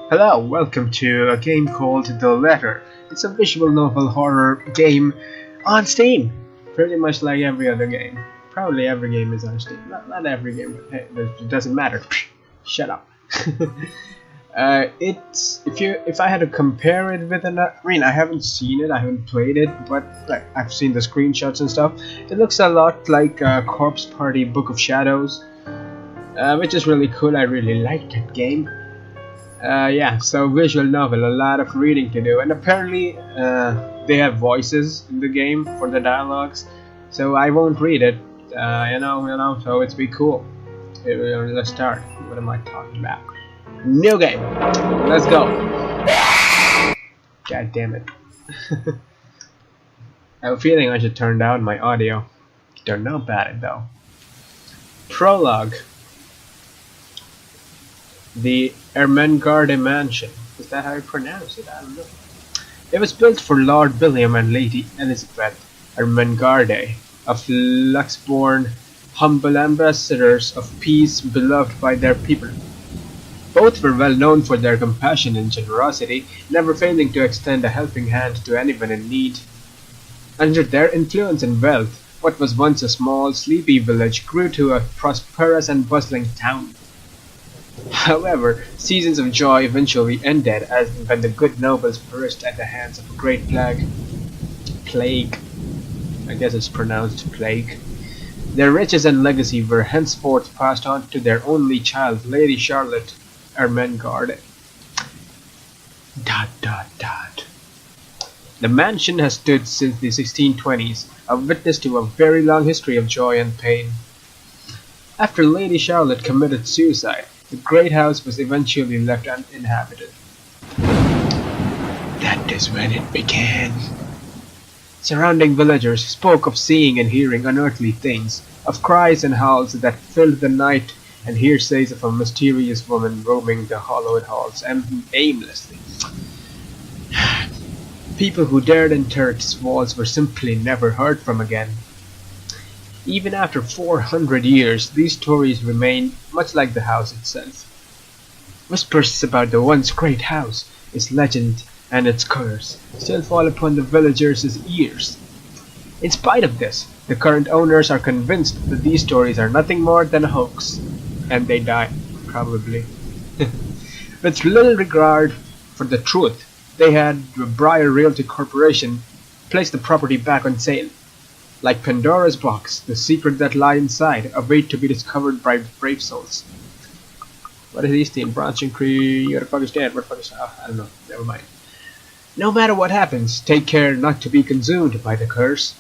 Hello, welcome to a game called The Letter. It's a visual novel horror game on Steam. Pretty much like every other game. Probably every game is on Steam. Not every game, but hey, it doesn't matter. Shut up. If I had to compare it with I haven't seen it, I haven't played it, but like, I've seen the screenshots and stuff. It looks a lot like Corpse Party Book of Shadows, which is really cool. I really like that game. Yeah, so visual novel, a lot of reading to do, and apparently they have voices in the game for the dialogues, so I won't read it, so it's be cool. Let's start. What am I talking about? New game! Let's go! God damn it. I have a feeling I should turn down my audio. Don't know about it though. Prologue. The Ermengarde Mansion. Is that how you pronounce it? I don't know. It was built for Lord William and Lady Elizabeth Ermengarde of Luxbourne, humble ambassadors of peace beloved by their people. Both were well known for their compassion and generosity, never failing to extend a helping hand to anyone in need. Under their influence and wealth, what was once a small, sleepy village grew to a prosperous and bustling town. However, seasons of joy eventually ended as when the good nobles perished at the hands of a great plague. I guess it's pronounced plague. Their riches and legacy were henceforth passed on to their only child, Lady Charlotte Ermengarde. ... The mansion has stood since the 1620s, a witness to a very long history of joy and pain. After Lady Charlotte committed suicide, the great house was eventually left uninhabited. That is when it began. Surrounding villagers spoke of seeing and hearing unearthly things, of cries and howls that filled the night, and hearsays of a mysterious woman roaming the hollowed halls aimlessly. People who dared enter its walls were simply never heard from again. Even after 400 years, these stories remain much like the house itself. Whispers about the once great house, its legend, and its curse still fall upon the villagers' ears. In spite of this, the current owners are convinced that these stories are nothing more than a hoax, and they die, probably. With little regard for the truth, they had the Briar Realty Corporation place the property back on sale. Like Pandora's box, the secret that lie inside await to be discovered by brave souls. What is this team? Branching Cree, what the fuck is that? What the fuck is... Oh, I don't know. Never mind. No matter what happens, take care not to be consumed by the curse. ...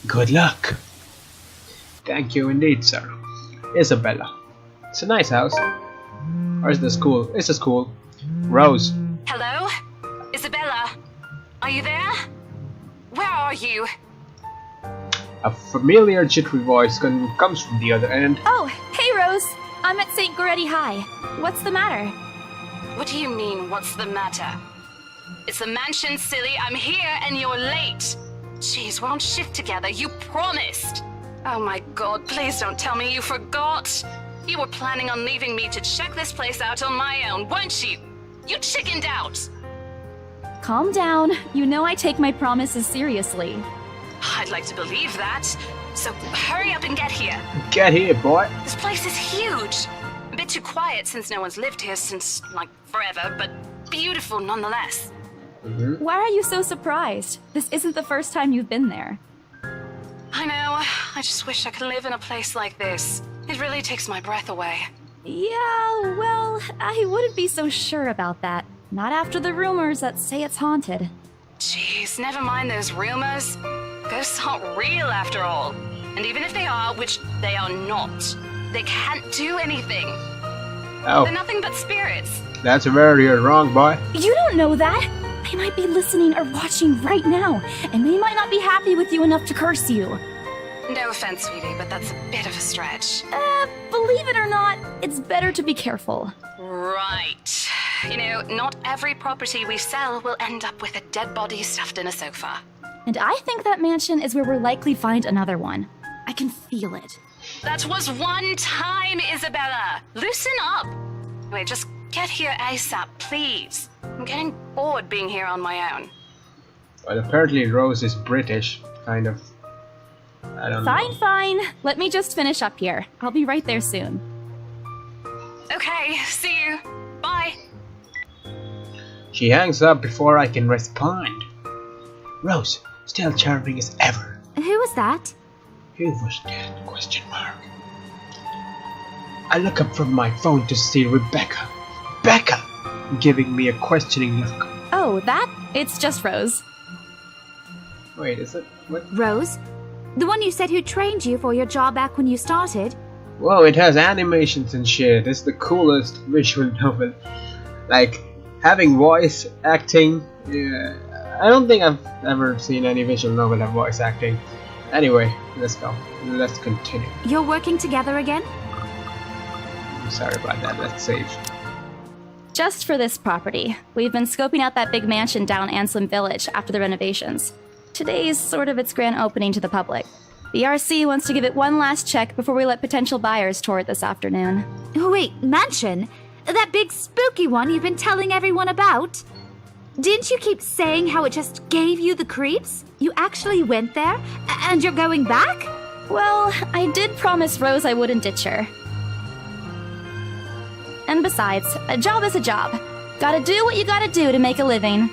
Good luck. Thank you indeed, sir. Isabella. It's a nice house. Or is the school? It's a school. Rose. Hello? Isabella? Are you there? Where are you? A familiar jittery voice comes from the other end. Oh, hey Rose! I'm at St. Goretti High. What's the matter? What do you mean, what's the matter? It's the mansion, silly. I'm here and you're late. Jeez, we're on shift together. You promised. Oh my god, please don't tell me you forgot. You were planning on leaving me to check this place out on my own, weren't you? You chickened out. Calm down. You know I take my promises seriously. I'd like to believe that. So hurry up and get here. Get here, boy. This place is huge. A bit too quiet since no one's lived here since, like, forever, but beautiful nonetheless. Why are you so surprised? This isn't the first time you've been there. I know. I just wish I could live in a place like this. It really takes my breath away. Yeah, well, I wouldn't be so sure about that. Not after the rumors that say it's haunted. Jeez, never mind those rumors. Ghosts aren't real after all. And even if they are, which they are not, they can't do anything. Oh. They're nothing but spirits. That's where you're wrong, boy. You don't know that! They might be listening or watching right now, and they might not be happy with you enough to curse you. No offense, sweetie, but that's a bit of a stretch. Believe it or not, it's better to be careful. Right. You know, not every property we sell will end up with a dead body stuffed in a sofa. And I think that mansion is where we'll likely find another one. I can feel it. That was one time, Isabella. Loosen up. Wait, just get here ASAP, please. I'm getting bored being here on my own. Well, apparently Rose is British, kind of. I don't know. Fine. Let me just finish up here. I'll be right there soon. Okay, see you. Bye. She hangs up before I can respond. Rose, still charming as ever. Who was that? Who was that? Question mark. I look up from my phone to see Rebecca. Becca! Giving me a questioning look. Oh, that? It's just Rose. Wait, is it? What? Rose? The one you said who trained you for your job back when you started? Whoa, it has animations and shit. It's the coolest visual novel. Like, having voice acting. Yeah, I don't think I've ever seen any visual novel have voice acting. Anyway, let's go. Let's continue. You're working together again? I'm sorry about that. Let's save. Just for this property. We've been scoping out that big mansion down Anselm Village after the renovations. Today's sort of its grand opening to the public. The RC wants to give it one last check before we let potential buyers tour it this afternoon. Oh, wait, mansion? That big spooky one you've been telling everyone about? Didn't you keep saying how it just gave you the creeps? You actually went there? And you're going back? Well, I did promise Rose I wouldn't ditch her. And besides, a job is a job. Gotta do what you gotta do to make a living.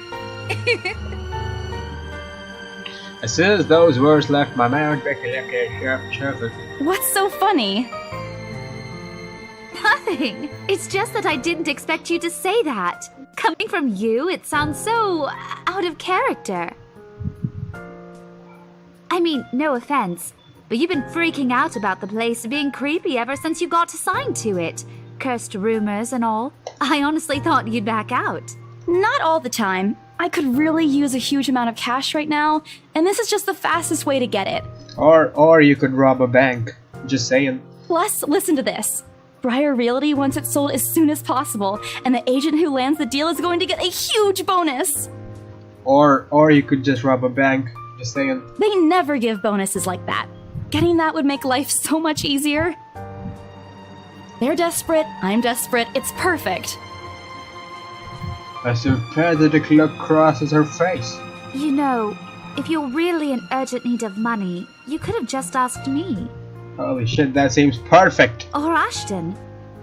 As soon as those words left my mouth, Becky left a sharp. What's so funny? Nothing. It's just that I didn't expect you to say that. Coming from you, it sounds so out of character. I mean, no offense, but you've been freaking out about the place being creepy ever since you got assigned to it. Cursed rumors and all. I honestly thought you'd back out. Not all the time. I could really use a huge amount of cash right now, and this is just the fastest way to get it. Or you could rob a bank. Just saying. Plus, listen to this. Briar Realty wants it sold as soon as possible, and the agent who lands the deal is going to get a huge bonus. Or you could just rob a bank. Just saying. They never give bonuses like that. Getting that would make life so much easier. They're desperate, I'm desperate, it's perfect. A sympathetic look crosses her face. You know, if you're really in urgent need of money, you could have just asked me. Holy shit, that seems perfect. Or Ashton.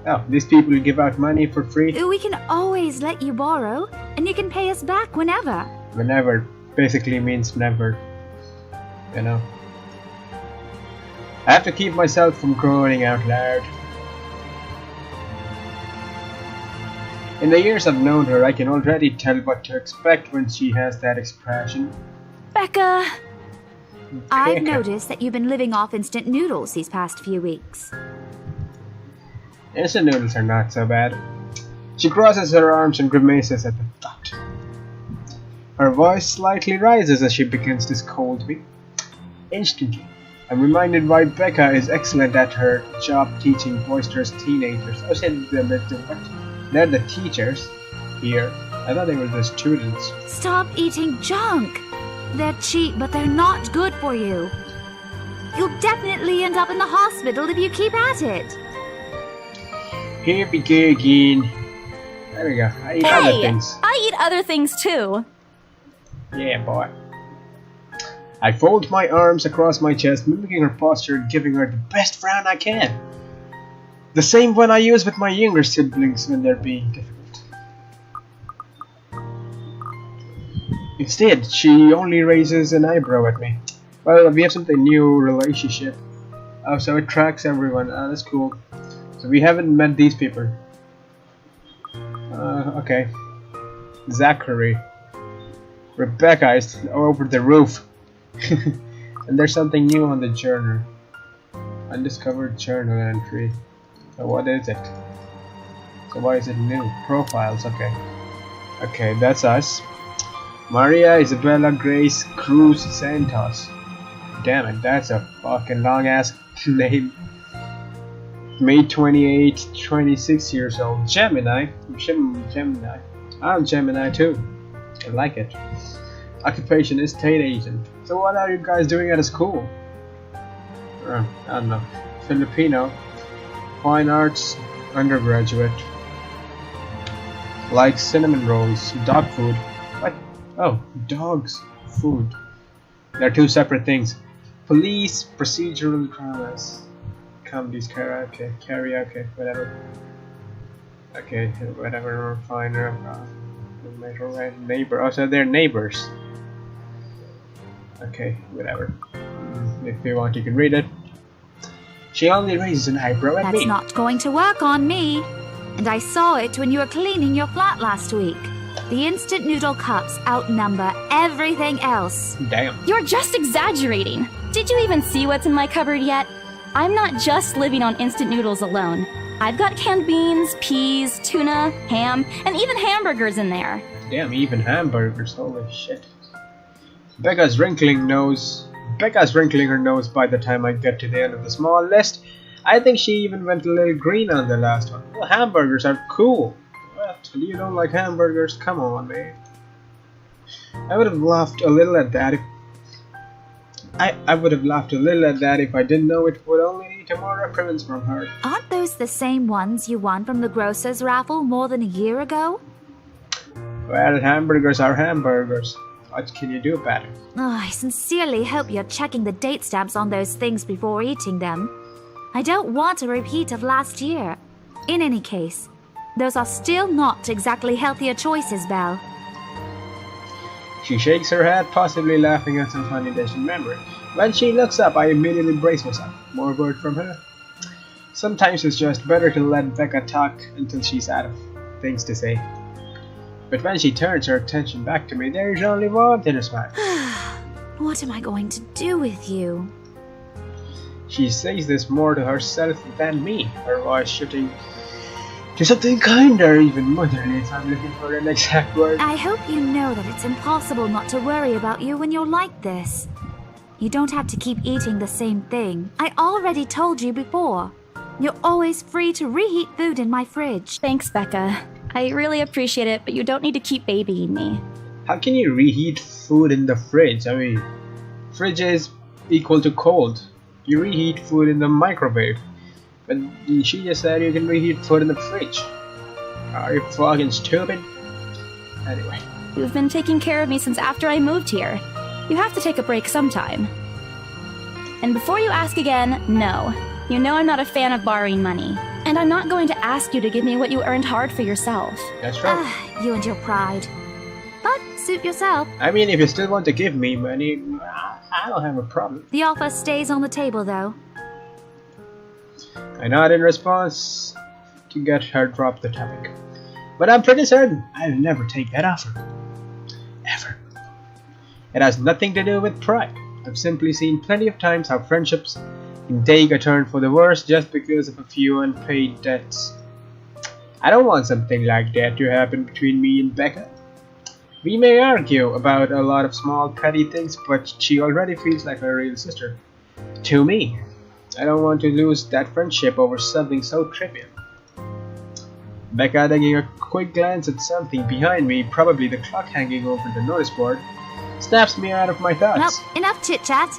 Oh, these people give out money for free? We can always let you borrow, and you can pay us back whenever. Whenever basically means never. You know. I have to keep myself from groaning out loud. In the years I've known her, I can already tell what to expect when she has that expression. Becca! I've noticed that you've been living off instant noodles these past few weeks. Instant noodles are not so bad. She crosses her arms and grimaces at the thought. Her voice slightly rises as she begins to scold me. Instantly, I'm reminded why Becca is excellent at her job teaching boisterous teenagers. I said what? They're the teachers here. I thought they were the students. Stop eating junk. They're cheap, but they're not good for you. You'll definitely end up in the hospital if you keep at it. Here we go again. There we go. I eat other things. I eat other things too. Yeah, boy. I fold my arms across my chest, mimicking her posture and giving her the best frown I can. The same one I use with my younger siblings when they're being difficult. Instead, she only raises an eyebrow at me. Well, we have something new relationship. Oh, so it tracks everyone. Ah, that's cool. So we haven't met these people. Okay. Zachary. Rebecca is over the roof. And there's something new on the journal. Undiscovered journal entry. So what is it? So why is it new? Profiles, okay. Okay, that's us. Maria Isabella Grace Cruz Santos. Damn it, that's a fucking long ass name. May 28, 26 years old. Gemini. Gemini. I'm Gemini too. I like it. Occupation is estate agent. So what are you guys doing at a school? I don't know. Filipino. Fine arts undergraduate. like cinnamon rolls, dog food. What? Oh, dogs food. They're two separate things. Police, procedural dramas, comedies, karaoke, whatever. Okay, whatever, fine, neighbor. Oh, so they're neighbors. Okay, whatever. If you want, you can read it. She only raises an eyebrow at me. That's not going to work on me. And I saw it when you were cleaning your flat last week. The instant noodle cups outnumber everything else. Damn. You're just exaggerating. Did you even see what's in my cupboard yet? I'm not just living on instant noodles alone. I've got canned beans, peas, tuna, ham, and even hamburgers in there. Damn, even hamburgers. Holy shit. Becca's wrinkling her nose by the time I get to the end of the small list. I think she even went a little green on the last one. Well, hamburgers are cool. What? You don't like hamburgers? Come on, man. I would have laughed a little at that if I would have laughed a little at that if I didn't know it would only need more reprimands from her. Aren't those the same ones you won from the grocer's raffle more than a year ago? Well, hamburgers are hamburgers. What can you do about it? Oh, I sincerely hope you're checking the date stamps on those things before eating them. I don't want a repeat of last year. In any case, those are still not exactly healthier choices, Belle. She shakes her head, possibly laughing at some funny distant memory. When she looks up, I immediately brace myself. More word from her. Sometimes it's just better to let Becca talk until she's out of things to say. But when she turns her attention back to me, there's only warmth in her smile. What am I going to do with you? She says this more to herself than me, her voice shifting to something kinder, even motherly if I'm looking for an exact word. I hope you know that it's impossible not to worry about you when you're like this. You don't have to keep eating the same thing. I already told you before. You're always free to reheat food in my fridge. Thanks, Becca. I really appreciate it, but you don't need to keep babying me. How can you reheat food in the fridge? I mean, fridge is equal to cold. You reheat food in the microwave. But she just said you can reheat food in the fridge. Are you fucking stupid? Anyway. You've been taking care of me since after I moved here. You have to take a break sometime. And before you ask again, no. You know I'm not a fan of borrowing money. And I'm not going to ask you to give me what you earned hard for yourself. That's right. You and your pride. But suit yourself. I mean, if you still want to give me money, I don't have a problem. The offer stays on the table, though. I nod in response to get her drop the topic. But I'm pretty certain I'll never take that offer. Ever. It has nothing to do with pride. I've simply seen plenty of times how friendships can take a turn for the worse just because of a few unpaid debts. I don't want something like that to happen between me and Becca. We may argue about a lot of small petty things, but she already feels like a real sister to me. I don't want to lose that friendship over something so trivial. Becca, taking a quick glance at something behind me, probably the clock hanging over the notice board, snaps me out of my thoughts. Well, enough chit-chat.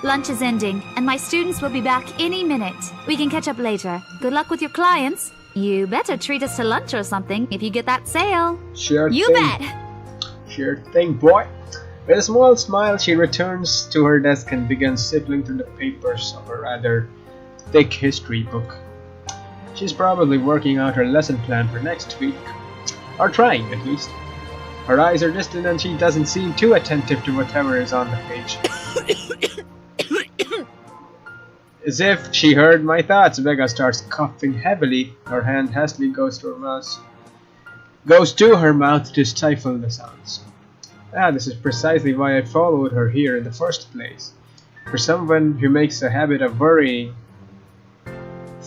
Lunch is ending, and my students will be back any minute. We can catch up later. Good luck with your clients. You better treat us to lunch or something if you get that sale. Sure You thing. bet. Sure thing, boy. With a small smile, she returns to her desk and begins sifting through the papers of a rather thick history book. She's probably working out her lesson plan for next week. Or trying, at least. Her eyes are distant and she doesn't seem too attentive to whatever is on the page. As if she heard my thoughts, Vega starts coughing heavily. Her hand hastily goes to her mouth to stifle the sounds. This is precisely why I followed her here in the first place. For someone who makes a habit of worrying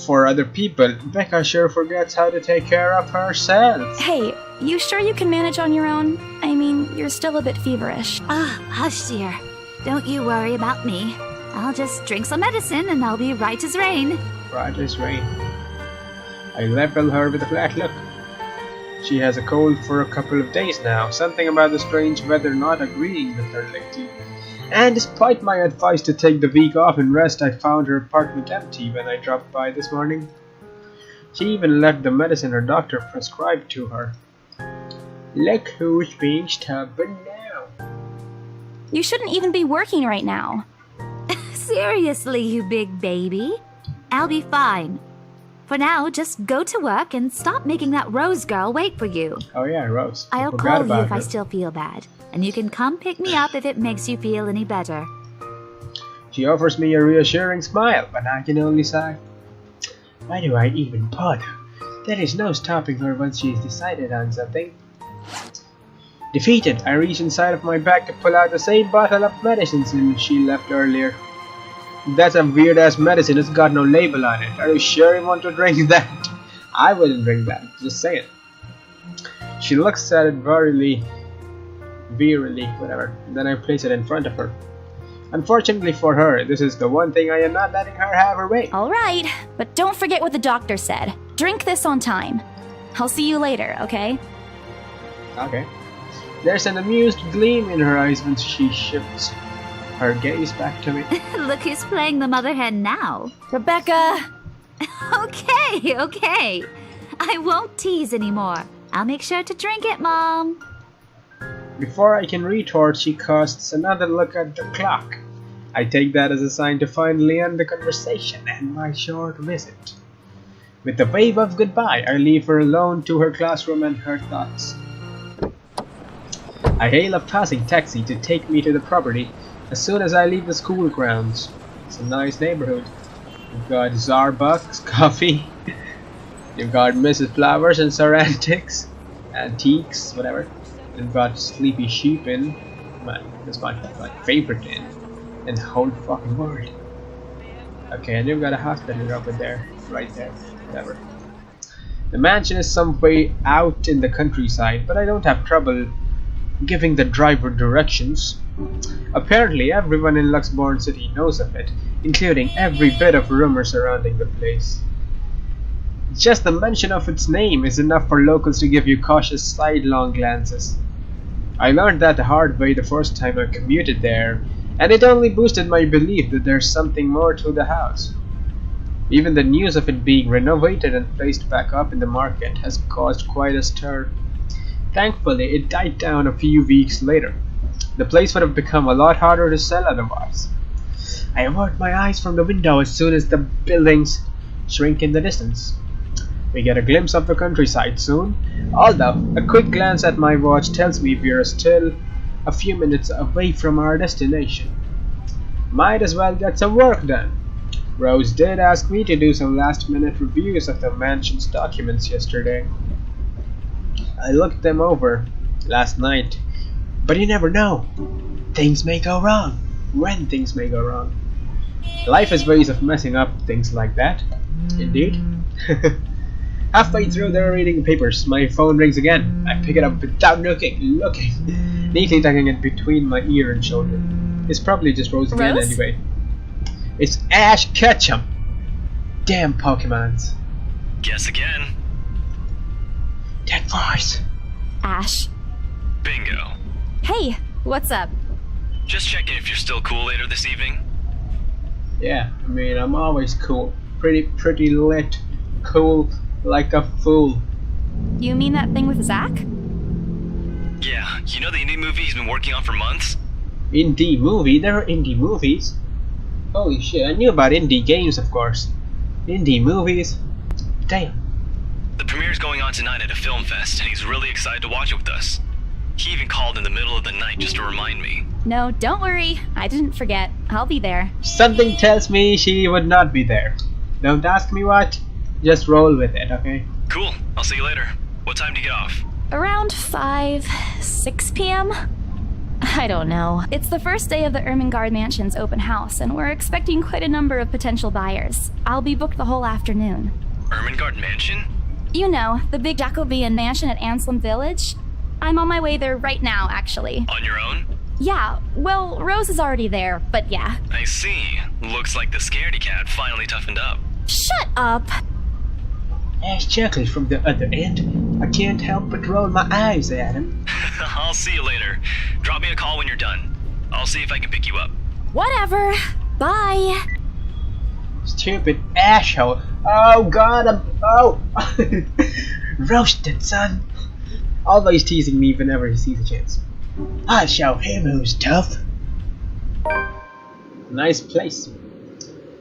for other people, Becca sure forgets how to take care of herself. Hey, you sure you can manage on your own? I mean, you're still a bit feverish. Hush, dear. Don't you worry about me. I'll just drink some medicine and I'll be right as rain. Right as rain. I level her with a flat look. She has a cold for a couple of days now, something about the strange weather not agreeing with her lately. And despite my advice to take the week off and rest, I found her apartment empty when I dropped by this morning. She even left the medicine her doctor prescribed to her. Look who's being stubborn now. You shouldn't even be working right now. Seriously, you big baby. I'll be fine. For now, just go to work and stop making that Rose girl wait for you. Oh yeah, Rose. I'll Forgot call you about if I her. still feel bad. And you can come pick me up if it makes you feel any better. She offers me a reassuring smile, but I can only sigh. Why do I even bother? There is no stopping her once she's decided on something. Defeated, I reach inside of my bag to pull out the same bottle of medicine she left earlier. That's a weird ass medicine, it's got no label on it. Are you sure you want to drink that? I wouldn't drink that, just saying. She looks at it wearily, whatever. Then I place it in front of her. Unfortunately for her, this is the one thing I am not letting her have her way. Alright, but don't forget what the doctor said. Drink this on time. I'll see you later, okay? Okay. There's an amused gleam in her eyes when she shifts her gaze back to me. Look who's playing the mother hen now. Rebecca! Okay. I won't tease anymore. I'll make sure to drink it, Mom. Before I can retort, she casts another look at the clock. I take that as a sign to finally end the conversation and my short visit. With a wave of goodbye, I leave her alone to her classroom and her thoughts. I hail a passing taxi to take me to the property as soon as I leave the school grounds. It's a nice neighborhood. You've got Starbucks, coffee. You've got Mrs. Flowers and Sir Antiques, whatever. You've got Sleepy Sheep Inn. Man, that's my favorite inn in the whole fucking world. Okay, and you've got a hospital over there, right there, whatever. The mansion is some way out in the countryside, but I don't have trouble giving the driver directions. Apparently, everyone in Luxbourne City knows of it, including every bit of rumor surrounding the place. Just the mention of its name is enough for locals to give you cautious sidelong glances. I learned that the hard way the first time I commuted there, and it only boosted my belief that there's something more to the house. Even the news of it being renovated and placed back up in the market has caused quite a stir. Thankfully, it died down a few weeks later. The place would have become a lot harder to sell otherwise. I avert my eyes from the window as soon as the buildings shrink in the distance. We get a glimpse of the countryside soon, although a quick glance at my watch tells me we are still a few minutes away from our destination. Might as well get some work done. Rose did ask me to do some last-minute reviews of the mansion's documents yesterday. I looked them over last night, but you never know. Things may go wrong. When things may go wrong. Life has ways of messing up things like that. Indeed. Halfway through there reading the papers, my phone rings again. I pick it up without looking, neatly tucking it between my ear and shoulder. It's probably just Rose again anyway. It's Ash Ketchum. Damn Pokemons. Guess again. That voice. Ash. Bingo. Hey, what's up? Just checking if you're still cool later this evening. Yeah, I mean, I'm always cool. Pretty lit. Cool like a fool. You mean that thing with Zach? Yeah, you know the indie movie he's been working on for months? Indie movie? There are indie movies? Holy shit, I knew about indie games, of course. Indie movies? Damn. The premiere's going on tonight at a film fest, and he's really excited to watch it with us. He even called in the middle of the night just to remind me. No, don't worry. I didn't forget. I'll be there. Something tells me she would not be there. Don't ask me what. Just roll with it, okay? Cool. I'll see you later. What time do you get off? Around 6 p.m.? I don't know. It's the first day of the Ermengarde Mansion's open house, and we're expecting quite a number of potential buyers. I'll be booked the whole afternoon. Ermengarde Mansion? You know, the big Jacobean mansion at Anselm Village. I'm on my way there right now, actually. On your own? Yeah, well, Rose is already there, but yeah. I see. Looks like the scaredy cat finally toughened up. Shut up! Ash Chuckles from the other end. I can't help but roll my eyes at him. I'll see you later. Drop me a call when you're done. I'll see if I can pick you up. Whatever. Bye. Stupid asshole. Oh god, oh! Roasted, son. always teasing me whenever he sees a chance. I'll show him who's tough. Nice place.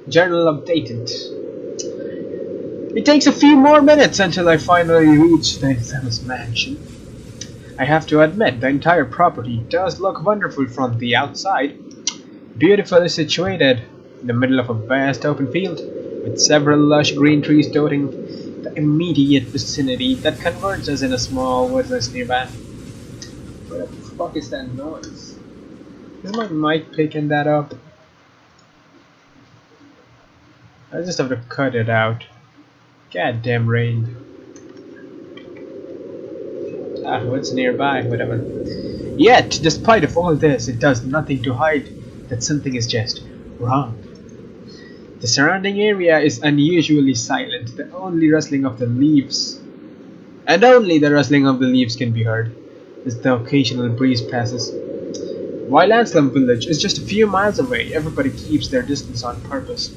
Journal updated. It takes a few more minutes until I finally reach the infamous mansion. I have to admit, the entire property does look wonderful from the outside. Beautifully situated in the middle of a vast open field, with several lush green trees dotting the immediate vicinity that converges in a small woodlands nearby. What the fuck is that noise? Is my mic picking that up? I just have to cut it out. Goddamn rain. Ah, what's nearby? Whatever. Yet, despite of all this, it does nothing to hide that something is just wrong. The surrounding area is unusually silent. The only rustling of the leaves, and only the rustling of the leaves can be heard, as the occasional breeze passes. While Anselm Village is just a few miles away, everybody keeps their distance on purpose.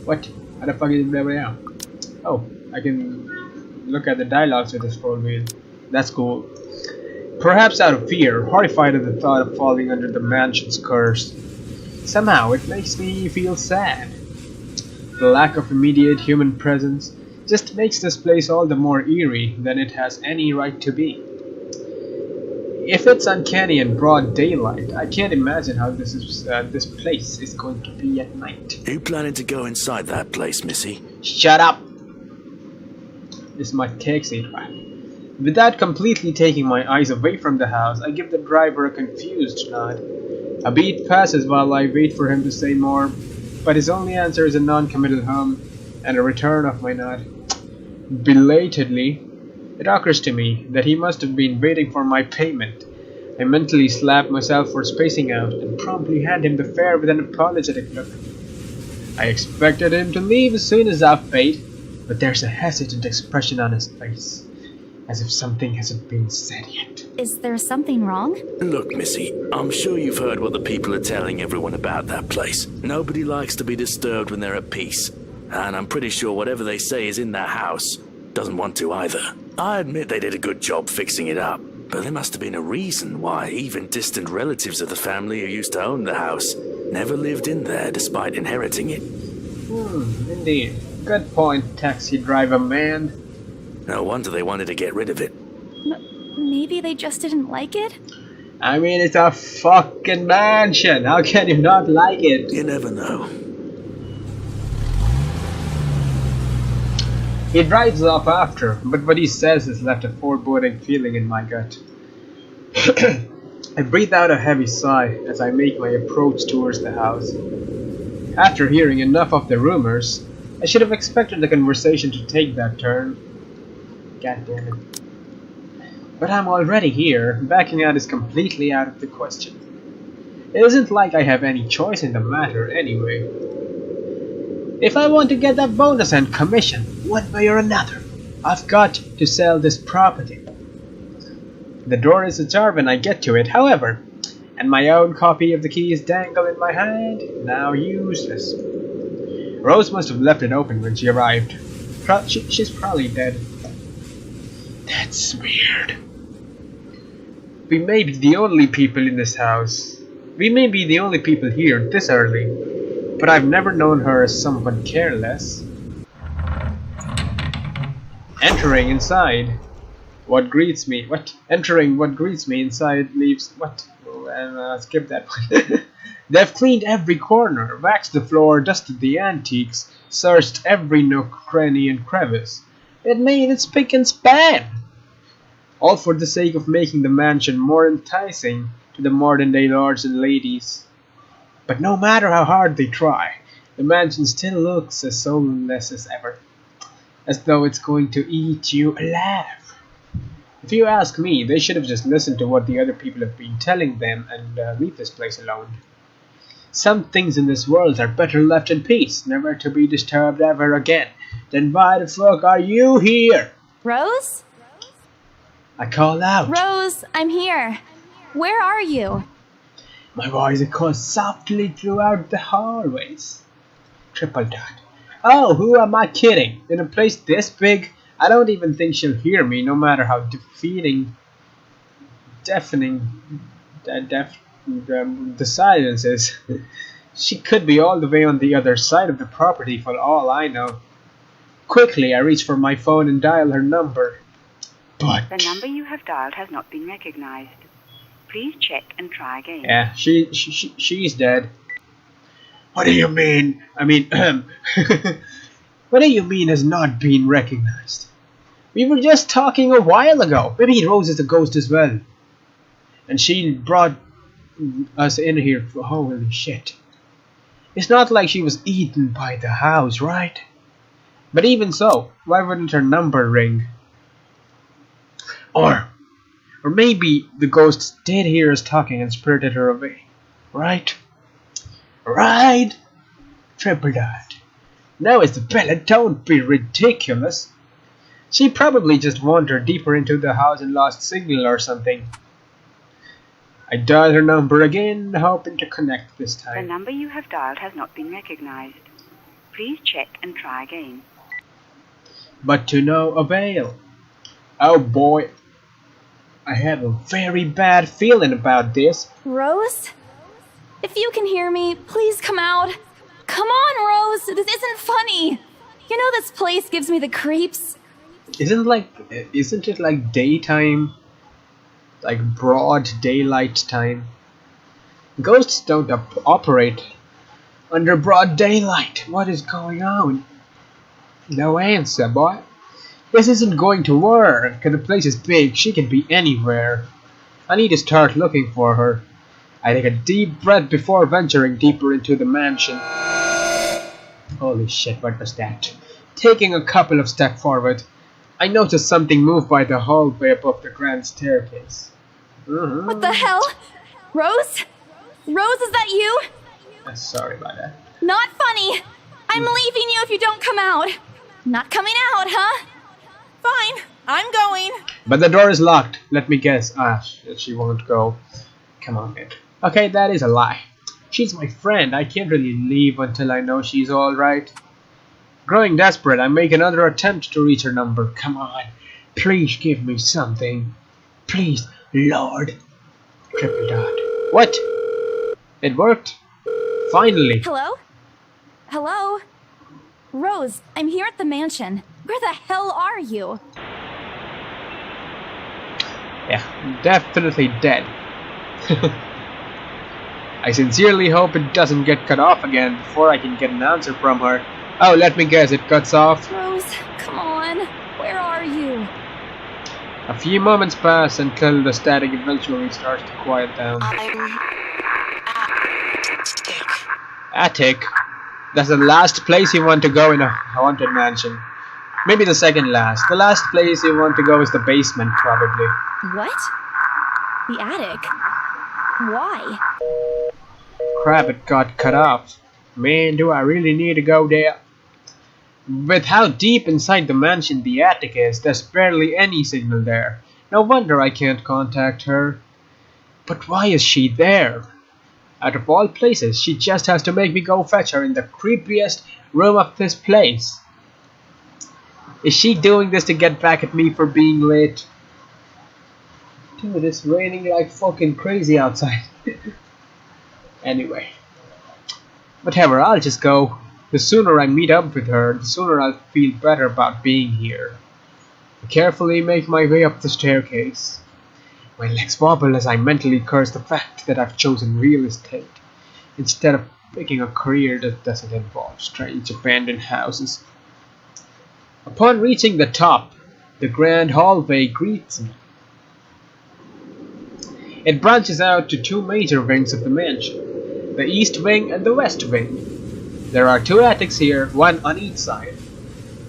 What? How the fuck is it over now? Oh, I can look at the dialogues with this scroll wheel. That's cool. Perhaps out of fear, horrified at the thought of falling under the mansion's curse. Somehow, it makes me feel sad. The lack of immediate human presence just makes this place all the more eerie than it has any right to be. If it's uncanny in broad daylight, I can't imagine how this place is going to be at night. Are you planning to go inside that place, Missy? Shut up! This is my taxi drive. Without completely taking my eyes away from the house, I give the driver a confused nod. A beat passes while I wait for him to say more, but his only answer is a non-committal hum and a return of my nod. Belatedly, it occurs to me that he must have been waiting for my payment. I mentally slap myself for spacing out and promptly hand him the fare with an apologetic look. I expected him to leave as soon as I've paid, but there's a hesitant expression on his face, as if something hasn't been said yet. Is there something wrong? Look, Missy, I'm sure you've heard what the people are telling everyone about that place. Nobody likes to be disturbed when they're at peace. And I'm pretty sure whatever they say is in that house doesn't want to either. I admit they did a good job fixing it up, but there must have been a reason why even distant relatives of the family who used to own the house never lived in there despite inheriting it. Indeed. Good point, taxi driver man. No wonder they wanted to get rid of it. Maybe they just didn't like it? I mean, it's a fucking mansion. How can you not like it? You never know. He drives off after, but what he says has left a foreboding feeling in my gut. I breathe out a heavy sigh as I make my approach towards the house. After hearing enough of the rumors, I should have expected the conversation to take that turn. God damn it. But I'm already here. Backing out is completely out of the question. It isn't like I have any choice in the matter anyway. If I want to get that bonus and commission, one way or another, I've got to sell this property. The door is ajar when I get to it, however, and my own copy of the keys dangle in my hand, now useless. Rose must have left it open when she arrived. She's probably dead. That's weird. We may be the only people in this house. We may be the only people here this early, but I've never known her as someone careless. Entering inside, what greets me inside leaves what? Skip that one. They've cleaned every corner, waxed the floor, dusted the antiques, searched every nook, cranny, and crevice. It made its pick and span. All for the sake of making the mansion more enticing to the modern-day lords and ladies. But no matter how hard they try, the mansion still looks as soulless as ever, as though it's going to eat you alive. If you ask me, they should have just listened to what the other people have been telling them and leave this place alone. Some things in this world are better left in peace, never to be disturbed ever again. Then why the fuck are you here? Rose? I call out. Rose, I'm here. Where are you? My voice echoes softly throughout the hallways. Triple dot. Oh, who am I kidding? In a place this big, I don't even think she'll hear me, no matter how deafening the silence is. She could be all the way on the other side of the property for all I know. Quickly, I reach for my phone and dial her number. But The number you have dialed has not been recognized. Please check and try again. yeah, she's dead. What do you mean? What do you mean has not been recognized? We were just talking a while ago. Maybe Rose is a ghost as well. And she brought us in here for holy shit. It's not like she was eaten by the house, right? But even so, why wouldn't her number ring? Or maybe the ghost did hear us talking and spirited her away. Right? Right? Triple dot. Now, Isabella, don't be ridiculous. She probably just wandered deeper into the house and lost signal or something. I dialed her number again, hoping to connect this The time. number you have dialed has not been recognized. Please check and try again. But to no avail. Oh boy. I have a very bad feeling about this. Rose? If you can hear me, please come out. Come on, Rose. This isn't funny. You know this place gives me the creeps. Isn't it like daytime? Like broad daylight time? Ghosts don't operate under broad daylight. What is going on? No answer, boy. This isn't going to work. The place is big. She can be anywhere. I need to start looking for her. I take a deep breath before venturing deeper into the mansion. Holy shit, what was that? Taking a couple of steps forward, I noticed something move by the hallway above the grand staircase. What the hell? Rose? Rose, is that you? Sorry about that. Not funny. I'm leaving you if you don't come out. Not coming out, huh? Fine, I'm going. But the door is locked. Let me guess. She won't go. Come on, man. Okay, that is a lie. She's my friend. I can't really leave until I know she's alright. Growing desperate, I make another attempt to reach her number. Come on. Please give me something. Please, Lord. Triple dot. What? It worked. Finally. Hello? Hello? Rose, I'm here at the mansion. Where the hell are you? Yeah, definitely dead. I sincerely hope it doesn't get cut off again before I can get an answer from her. Oh, let me guess, it cuts off. Rose, come on. Where are you? A few moments pass until the static eventually starts to quiet down. I'm Attic? That's the last place you want to go in a haunted mansion. Maybe the second last. The last place you want to go is the basement, probably. What? The attic? Why? Crap, it got cut off. Man, do I really need to go there? With how deep inside the mansion the attic is, there's barely any signal there. No wonder I can't contact her. But why is she there? Out of all places, she just has to make me go fetch her in the creepiest room of this place. Is she doing this to get back at me for being late? Dude, it's raining like fucking crazy outside. Anyway. Whatever, I'll just go. The sooner I meet up with her, the sooner I'll feel better about being here. I carefully make my way up the staircase. My legs wobble as I mentally curse the fact that I've chosen real estate instead of picking a career that doesn't involve strange abandoned houses. Upon reaching the top, the grand hallway greets me. It branches out to two major wings of the mansion, the east wing and the west wing. There are two attics here, one on each side,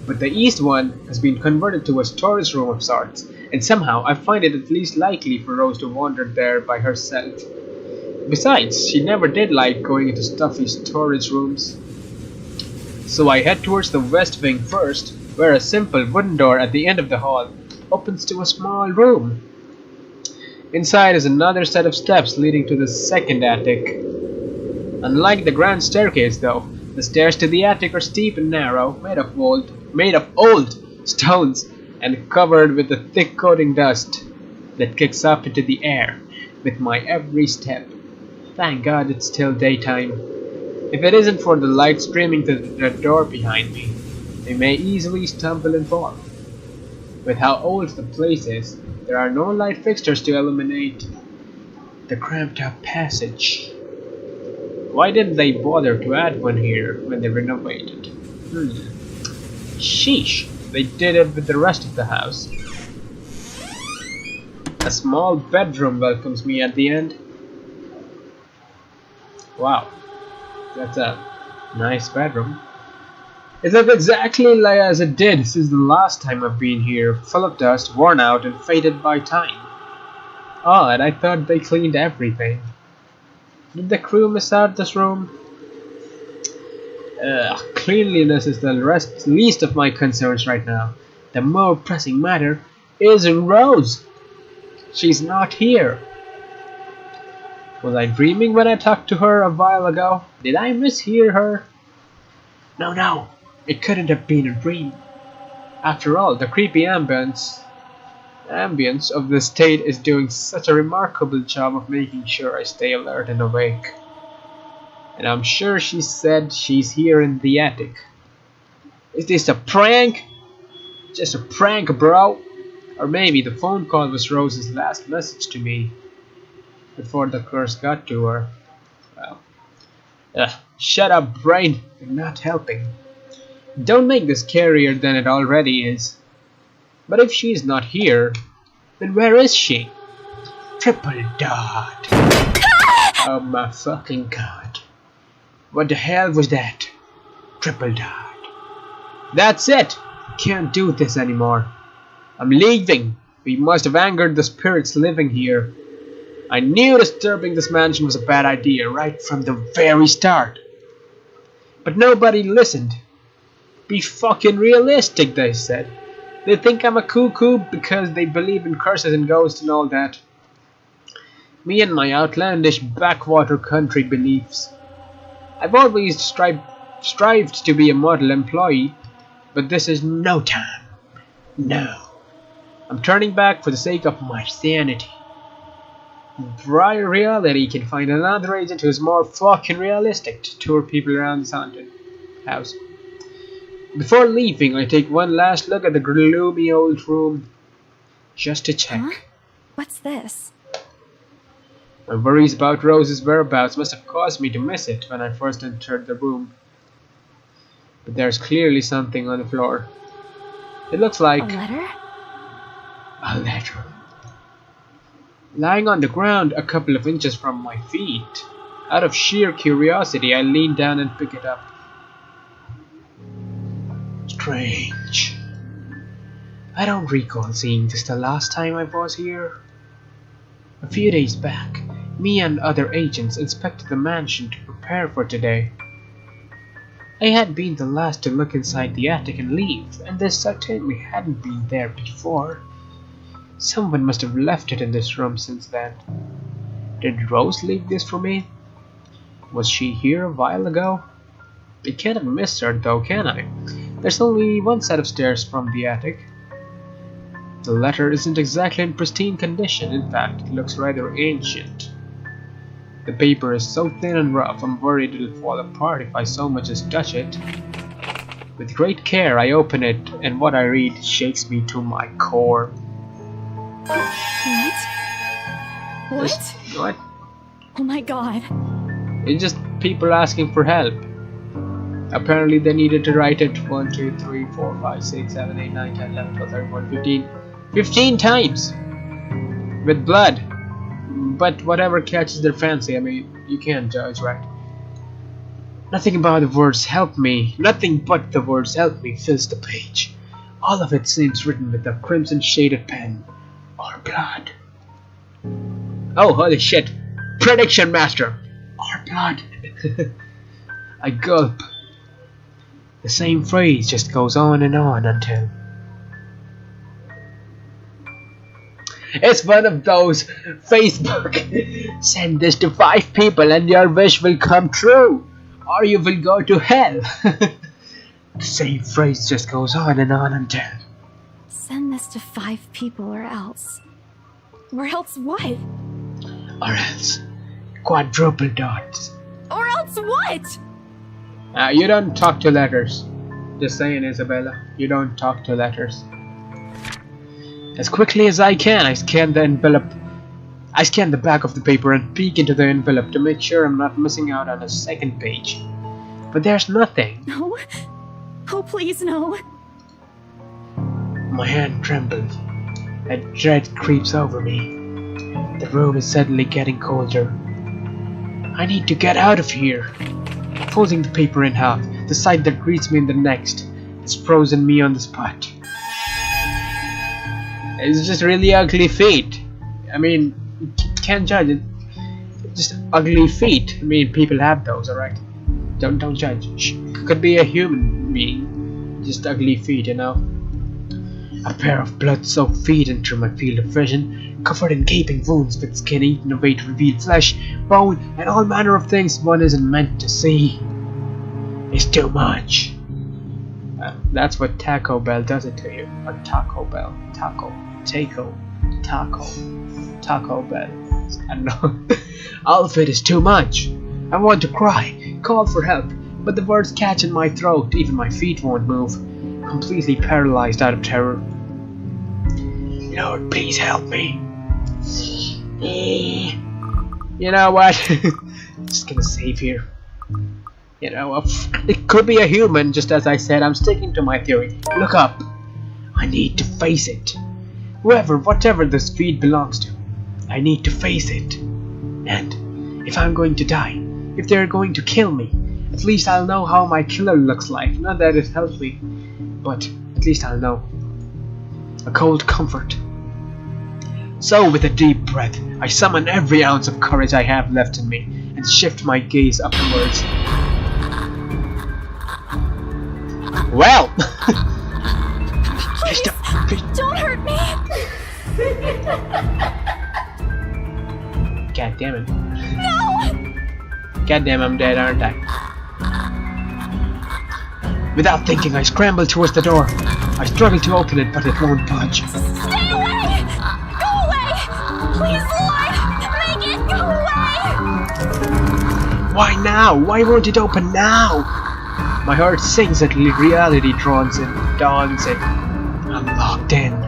but the east one has been converted to a storage room of sorts, and somehow I find it at least likely for Rose to wander there by herself. Besides, she never did like going into stuffy storage rooms. So I head towards the west wing first, where a simple wooden door at the end of the hall opens to a small room. Inside is another set of steps leading to the second attic. Unlike the grand staircase though, the stairs to the attic are steep and narrow, made of old stones, and covered with a thick coating dust that kicks up into the air with my every step. Thank God it's still daytime. If it isn't for the light streaming through the door behind me, I may easily stumble and fall. With how old the place is, there are no light fixtures to illuminate the cramped up passage. Why didn't they bother to add one here when they renovated? Sheesh, they did it with the rest of the house. A small bedroom welcomes me at the end. Wow, that's a nice bedroom. It looks exactly like as it did since the last time I've been here, full of dust, worn out and faded by time. Oh, and I thought they cleaned everything. Did the crew miss out this room? Cleanliness is the least of my concerns right now. The more pressing matter is in Rose. She's not here. Was I dreaming when I talked to her a while ago? Did I mishear her? No, it couldn't have been a dream. After all, the creepy ambience of the state is doing such a remarkable job of making sure I stay alert and awake. And I'm sure she said she's here in the attic. Is this a prank? Just a prank, bro? Or maybe the phone call was Rose's last message to me before the curse got to her. Well, shut up, brain. You're not helping. Don't make this scarier than it already is. But if she's not here, then where is she? Triple dot. Oh my fucking god. What the hell was that? Triple dot. That's it. Can't do this anymore. I'm leaving. We must have angered the spirits living here. I knew disturbing this mansion was a bad idea right from the very start. But nobody listened. Be fucking realistic, they said. They think I'm a cuckoo because they believe in curses and ghosts and all that. Me and my outlandish backwater country beliefs. I've always strived to be a model employee, but this is no time. No. I'm turning back for the sake of my sanity. Briar Reality can find another agent who's more fucking realistic to tour people around this haunted house. Before leaving, I take one last look at the gloomy old room, just to check. Huh? What's this? My worries about Rose's whereabouts must have caused me to miss it when I first entered the room. But there's clearly something on the floor. It looks like A letter? a letter. Lying on the ground a couple of inches from my feet. Out of sheer curiosity, I lean down and pick it up. Strange. I don't recall seeing this the last time I was here. A few days back, me and other agents inspected the mansion to prepare for today. I had been the last to look inside the attic and leave, and this certainly hadn't been there before. Someone must have left it in this room since then. Did Rose leave this for me? Was she here a while ago? I can't have missed her though, can I? There's only one set of stairs from the attic. The letter isn't exactly in pristine condition. In fact, it looks rather ancient. The paper is so thin and rough, I'm worried it'll fall apart if I so much as touch it. With great care, I open it, and what I read shakes me to my core. What? What? Oh my god. It's just people asking for help. Apparently they needed to write it 1, 2, 3, 4, 5, 6, 7, 8, 9, 10, 11, 12, 13, 14, 15. 15 times! With blood. But whatever catches their fancy, I mean, you can't judge, right? Nothing about the words help me. Nothing but the words help me fills the page. All of it seems written with a crimson shaded pen. Or blood. Oh, holy shit. Prediction master. Or blood. I gulp. The same phrase just goes on and on until... It's one of those Facebook. Send this to 5 people and your wish will come true. Or you will go to hell. The same phrase just goes on and on until... Send this to 5 people or else. Or else what? Or else quadruple dots. Or else what? You don't talk to letters. Just saying, Isabella. You don't talk to letters. As quickly as I can, I scan the envelope. I scan the back of the paper and peek into the envelope to make sure I'm not missing out on a second page. But there's nothing. No. Oh, please, no. My hand trembles. A dread creeps over me. The room is suddenly getting colder. I need to get out of here. Folding the paper in half, the sight that greets me in the next is frozen me on the spot. It's just really ugly feet. I mean, you can't judge it. Just ugly feet. I mean, people have those, alright? Don't judge. Could be a human being. Just ugly feet, you know? A pair of blood-soaked feet enter my field of vision, covered in gaping wounds with skin eaten away to reveal flesh, bone, and all manner of things one isn't meant to see. It's too much. That's what Taco Bell does it to you. Or Taco Bell. Taco Bell. I don't know. All of it is too much. I want to cry, call for help, but the words catch in my throat, even my feet won't move. Completely paralyzed out of terror. Lord, please help me. You know what? Just gonna save here. You know, it could be a human, just as I said. I'm sticking to my theory. Look up. I need to face it. Whatever this feed belongs to, I need to face it. And if I'm going to die, if they're going to kill me, at least I'll know how my killer looks like. Not that it helps me, but at least I'll know. A cold comfort. So with a deep breath, I summon every ounce of courage I have left in me and shift my gaze upwards. Well! Please, don't hurt me! God damn it. No! God damn, I'm dead, aren't I? Without thinking, I scramble towards the door. I struggle to open it, but it won't budge. Stay away! Go away! Please, Lord! Make it go away! Why now? Why won't it open now? My heart sinks as reality dawns in. I'm locked in.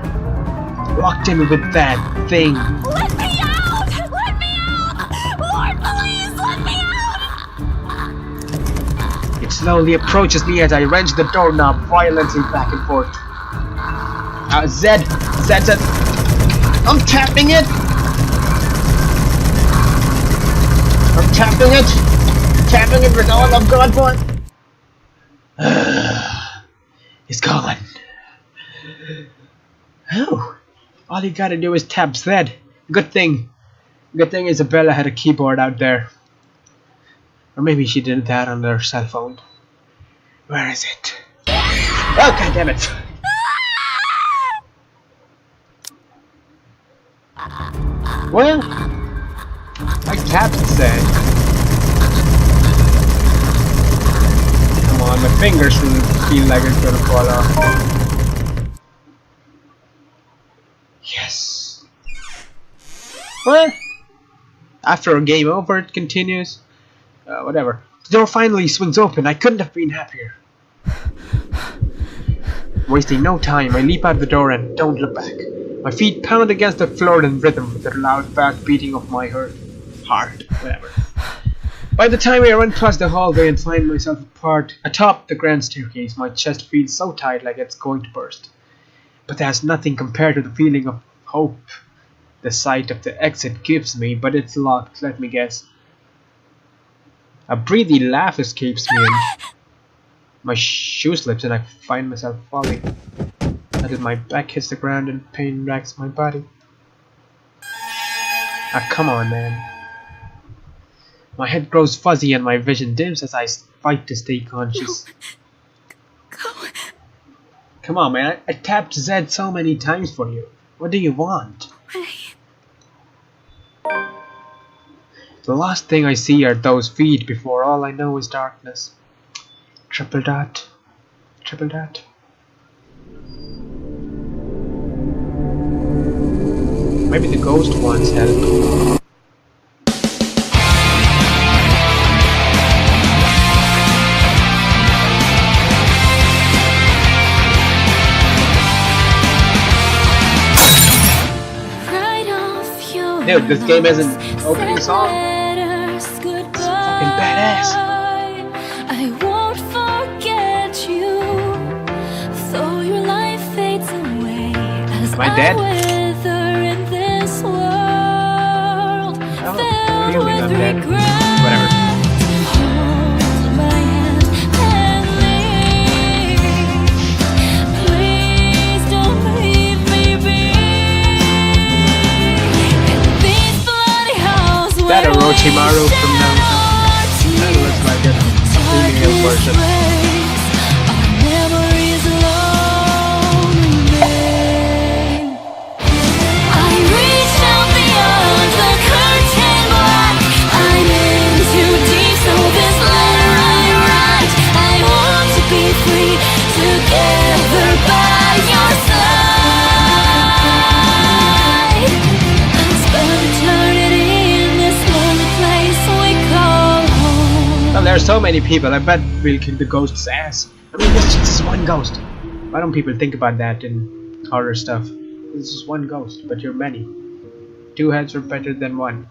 Locked in with that thing. Let me out! Let me out! Lord, please, let me out! It slowly approaches me as I wrench the doorknob violently back and forth. Zed! I'm tapping it! I'm tapping it! Tapping it with all I've got for it! It's gone. Oh, all you gotta do is tap Zed. Good thing Isabella had a keyboard out there. Or maybe she did that on her cell phone. Where is it? Oh, God damn it! Well, I tapped Zed. Come on, my fingers feel like it's gonna fall off. Yes. Well, after a game over, it continues. Whatever. The door finally swings open. I couldn't have been happier. Wasting no time, I leap out the door and don't look back. My feet pound against the floor in rhythm with the loud fast beating of my heart. Whatever. By the time I run past the hallway and find myself atop the grand staircase, my chest feels so tight like it's going to burst. But that's nothing compared to the feeling of hope the sight of the exit gives me, but it's locked, let me guess. A breathy laugh escapes me and my shoe slips and I find myself falling until my back hits the ground and pain racks my body. Ah, come on, man. My head grows fuzzy and my vision dims as I fight to stay conscious. Go. Come on, man. I tapped Zed so many times for you. What do you want? The last thing I see are those feet before all I know is darkness. Triple dot. Triple dot. Maybe the ghost ones help. Dude, this game has an opening song. It's fucking badass. I won't forget you, though your life fades away as Am I dead? wither in this world. Oh, really, I'm dead. Whatever. Hold my hand and leave. Please don't leave me be. In these bloody halls Is that a where Orochimaru we from Naruto? That looks like a female version. our memories alone remain. I reach out beyond the curtain black. I'm in too deep, so this letter I write. I want to be free, together by your side. And spend eternity in this lonely place we call home. Well, there are so many people. I bet we'll kick the ghost's ass. I mean, it's just one ghost. Why don't people think about that in horror stuff? It's just one ghost, but you're many. Two heads are better than one.